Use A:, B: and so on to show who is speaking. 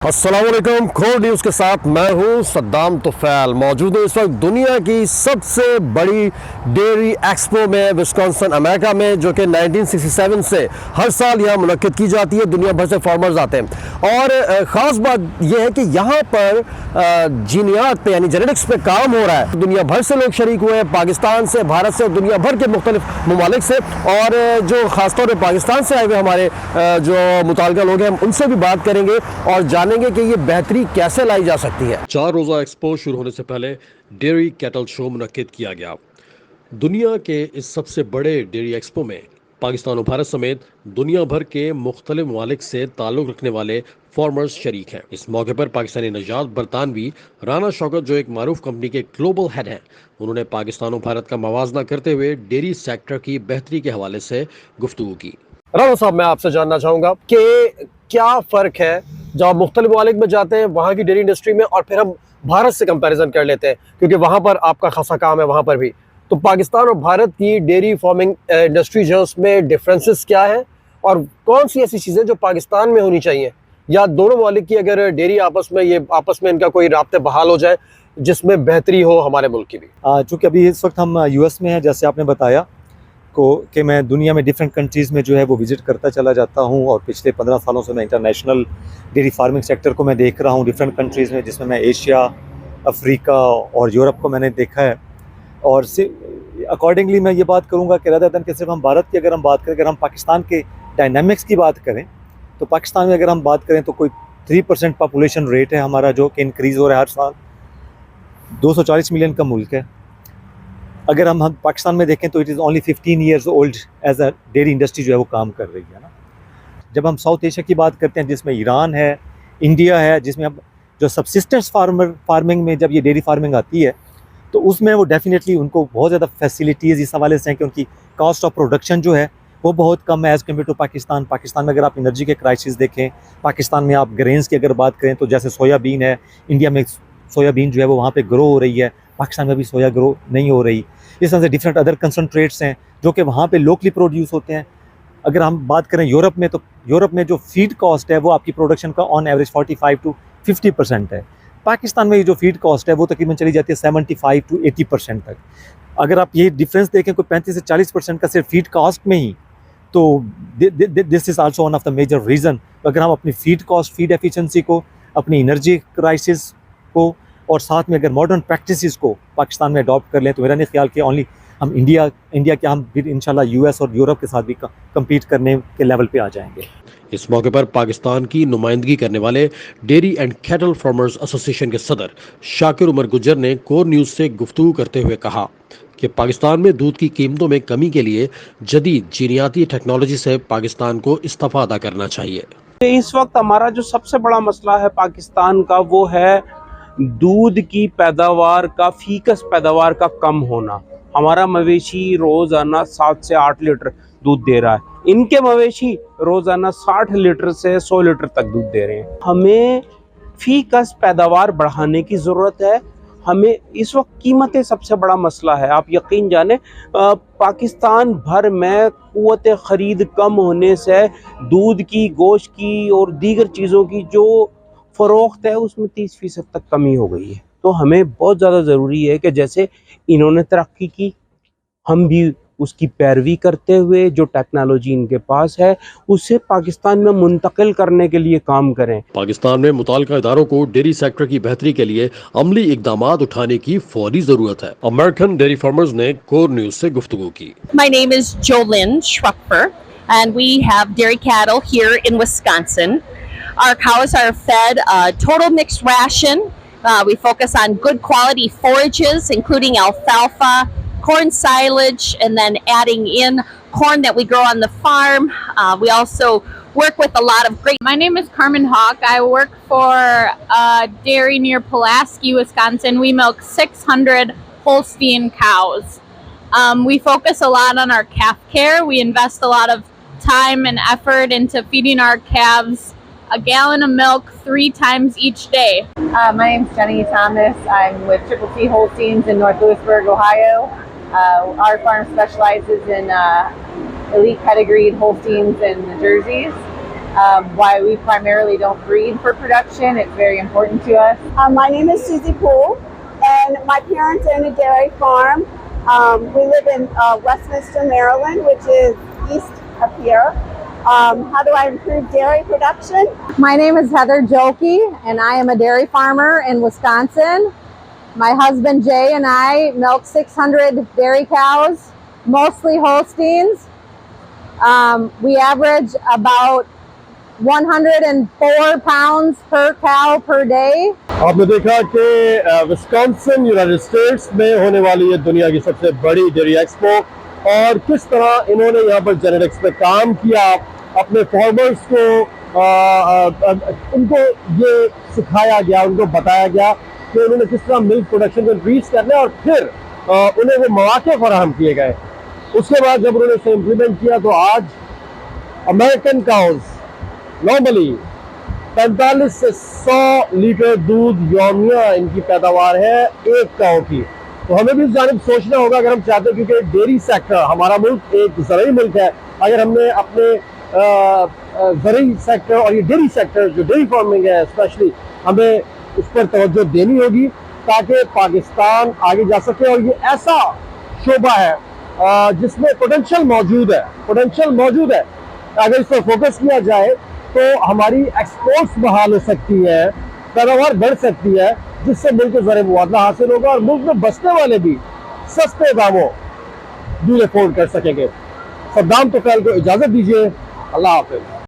A: अस्सलाम वालेकुम। Core news के साथ मैं हूं सद्दाम तुफैल। मौजूद हूं इस वक्त दुनिया की सबसे बड़ी डेयरी एक्सपो में विस्कॉन्सिन अमेरिका में, जो कि 1967 से हर साल यहां मुनक्किद की जाती है। दुनिया भर से फार्मर्स आते हैं और ख़ास बात यह है कि यहां पर जीनियात पे यानी जेनेटिक्स पे काम हो रहा है। दुनिया भर से लोग शरीक हुए हैं, पाकिस्तान से, भारत से और दुनिया भर के मुख्तलिफ ममालिक से। और जो ख़ासतौर पर पाकिस्तान से आए हुए हमारे जो मुताल्लिका लोग हैं, हम उनसे भी बात करेंगे और जानेंगे कि ये बेहतरी कैसे लाई जा सकती है। 4 रोज़ा एक्सपो शुरू होने से पहले डेयरी कैटल शो मुनक्किद किया गया। दुनिया के इस सबसे बड़े डेयरी एक्सपो में पाकिस्तान और भारत समेत दुनिया भर के मुख्तलिफ ममालिक से ताल्लुक़ रखने वाले फार्मर्स शरीक हैं। इस मौके पर पाकिस्तानी नजात बरतानवी राना शौकत, जो एक मारूफ कंपनी के ग्लोबल हेड हैं, उन्होंने पाकिस्तान और भारत का मवाजना करते हुए डेयरी सेक्टर की बेहतरी के हवाले से गुफ्तगू की। राना साहब, मैं आपसे जानना चाहूँगा कि क्या फ़र्क है जब आप मुख्तलिफ ममालिक में जाते हैं वहाँ की डेयरी इंडस्ट्री में, और फिर हम भारत से कंपैरिजन कर लेते हैं क्योंकि वहाँ पर आपका खासा काम है वहाँ पर भी। तो पाकिस्तान और भारत की डेयरी फार्मिंग इंडस्ट्री जो है उसमें डिफरेंसेस क्या है और कौन सी ऐसी चीज़ें जो पाकिस्तान में होनी चाहिए, या दोनों ममालिक की अगर डेयरी आपस में इनका कोई राब्ते बहाल हो जाए जिसमें बेहतरी हो हमारे मुल्क की भी।
B: चूँकि अभी इस वक्त हम यूएस में हैं, जैसे आपने बताया कि मैं दुनिया में डिफरेंट कंट्रीज़ में जो है वो विज़िट करता चला जाता हूँ, और पिछले 15 सालों से मैं इंटरनेशनल डेयरी फार्मिंग सेक्टर को मैं देख रहा हूँ डिफरेंट कंट्रीज़ में, जिसमें मैं एशिया, अफ्रीका और यूरोप को मैंने देखा है। और अकॉर्डिंगली मैं ये बात करूँगा कि रदर देन कि सिर्फ हम भारत की अगर हम बात करें, अगर हम पाकिस्तान के डायनामिक्स की बात करें, तो पाकिस्तान में अगर हम बात करें तो कोई 3% पॉपुलेशन रेट है हमारा, जो कि इंक्रीज़ हो रहा है हर साल। 240 मिलियन का मुल्क है। अगर हम पाकिस्तान में देखें तो it is only 15 years old as a dairy industry जो है वो काम कर रही है ना। जब हम साउथ एशिया की बात करते हैं, जिसमें ईरान है, इंडिया है, जिसमें अब जो सबसिस्टेंस फार्मिंग में जब ये डेयरी फार्मिंग आती है तो उसमें वो डेफिनेटली उनको बहुत ज़्यादा फैसिलिटीज़ इस हवाले से हैं कि उनकी कॉस्ट ऑफ प्रोडक्शन जो है वो बहुत कम है as compared to Pakistan. Pakistan में अगर आप एनर्जी के क्राइसिस देखें, पाकिस्तान में आप ग्रेन्स की अगर बात करें तो जैसे सोयाबीन है, इंडिया में सोयाबीन जो है वो वहाँ पे ग्रो हो रही है, पाकिस्तान में अभी सोया ग्रो नहीं हो रही। इस तरह से डिफरेंट अदर कंसनट्रेट्स हैं जो कि वहाँ पे लोकली प्रोड्यूस होते हैं। अगर हम बात करें यूरोप में, तो यूरोप में जो फीड कॉस्ट है वो आपकी प्रोडक्शन का ऑन एवरेज 45 to 50% है। पाकिस्तान में ये जो फीड कॉस्ट है वो तकरीबन चली जाती है 75 to 80% तक। अगर आप ये डिफरेंस देखें कोई 35 से 40% का सिर्फ फीड कॉस्ट में ही, तो this is also one of the major reason. अगर हम अपनी फीड कॉस्ट, फीड एफिशिएंसी को, अपनी एनर्जी क्राइसिस को और साथ में अगर मॉडर्न प्रैक्टिसेस को पाकिस्तान में अडॉप्ट कर लें तो मेरा नहीं ख्याल कि ओनली हम इंडिया के हम फिर इंशाल्लाह यूएस और यूरोप के साथ भी कम्पीट करने के लेवल पे आ जाएंगे।
A: इस मौके पर पाकिस्तान की नुमाइंदगी करने वाले dairy and cattle farmers association के सदर शाकिर उमर गुज्जर ने कोर न्यूज़ से गुफ्तगू करते हुए कहा कि पाकिस्तान में दूध की कीमतों में कमी के लिए जदीद जीनियाती टेक्नोलॉजी से पाकिस्तान को इस्तेफादा करना चाहिए।
C: इस वक्त हमारा जो सबसे बड़ा मसला है पाकिस्तान का, वो है दूध की पैदावार का, फीकस पैदावार का कम होना। हमारा मवेशी रोज़ाना 7 से 8 लीटर दूध दे रहा है, इनके मवेशी रोज़ाना 60 लीटर से 100 लीटर तक दूध दे रहे हैं। हमें फीकस पैदावार बढ़ाने की ज़रूरत है। हमें इस वक्त कीमतें सबसे बड़ा मसला है। आप यकीन जाने पाकिस्तान भर में क़ुव्वत ख़रीद कम होने से दूध की, गोश्त की और दीगर चीज़ों की जो फ़रोख्त है उसमें 30% तक कमी हो गई है। तो हमें बहुत ज़्यादा ज़रूरी है कि जैसे इन्होंने तरक्की की, हम भी उसकी पैरवी करते हुए जो टेक्नोलॉजी इनके पास है उसे पाकिस्तान में मुंतकिल करने के लिए काम करें।
A: पाकिस्तान में मुताल्लिका इदारों को डेयरी सेक्टर की बेहतरी के लिए अमली इक़दामात उठाने की फौरी जरूरत है। अमेरिकन डेयरी फार्मर्स ने कोर न्यूज़ से गुफ्तगू की।
D: My name is Jolynn Schruckfer and we have dairy cattle here in Wisconsin. Our cows are fed a total mixed ration. We focus on good quality forages, including alfalfa, corn silage, and then adding in corn that we grow on the farm. We also work with a lot of great...
E: My name is Carmen Hawk. I work for a dairy near Pulaski, Wisconsin. We milk 600 Holstein cows. We focus a lot on our calf care. We invest a lot of time and effort into feeding our calves a gallon of milk 3 times each day.
F: My name's Jenny Thomas. I'm with Triple T Holsteins in North Lewisburg, Ohio. Our farm specializes in elite pedigreed Holsteins and Jerseys. why we primarily don't breed for production. It's very important to us.
G: My name is Susie Poole, and my parents own a dairy farm. We live in Westminster, Maryland, which is east of here. How do I improve dairy production?
F: My name is Heather Jokey, and I am a dairy farmer in Wisconsin. My husband Jay and I milk 600 dairy cows, mostly Holsteins. We average about 104 pounds per cow per day.
A: आपने देखा कि Wisconsin United states में होने वाली ये दुनिया की सबसे बड़ी डेयरी एक्सपो और किस तरह इन्होंने यहाँ पर जेनेटिक्स पे काम किया, अपने फार्मर्स को उनको ये सिखाया गया, उनको बताया गया कि उन्होंने किस तरह मिल्क प्रोडक्शन को इंक्रीज करना है और फिर उन्हें वो मौके फराहम किए गए। उसके बाद जब उन्होंने इसे इम्प्लीमेंट किया तो आज अमेरिकन काउज नॉर्मली 45 से 100 लीटर दूध यौमिया इनकी पैदावार है एक काऊ की। तो हमें भी इस जानिब सोचना होगा अगर हम चाहते हैं, क्योंकि डेयरी सेक्टर, हमारा मुल्क एक ज़रूरी मुल्क है, अगर हमने अपने ज़रूरी सेक्टर और ये डेयरी सेक्टर जो डेयरी फार्मिंग है स्पेशली, हमें उस पर तवज्जो देनी होगी ताकि पाकिस्तान आगे जा सके। और ये ऐसा शोबा है जिसमें पोटेंशियल मौजूद है। अगर इस पर फोकस किया जाए तो हमारी एक्सपोर्ट्स बहाल हो सकती है, पैदावार बढ़ सकती है, जिससे मुल्क को ज़र मुआवजा हासिल होगा और मुल्क में बसने वाले भी सस्ते दामों दूध अफोर्ड कर सकेंगे। सद्दाम तुफैल को इजाज़त दीजिए। अल्लाह हाफ़िज़।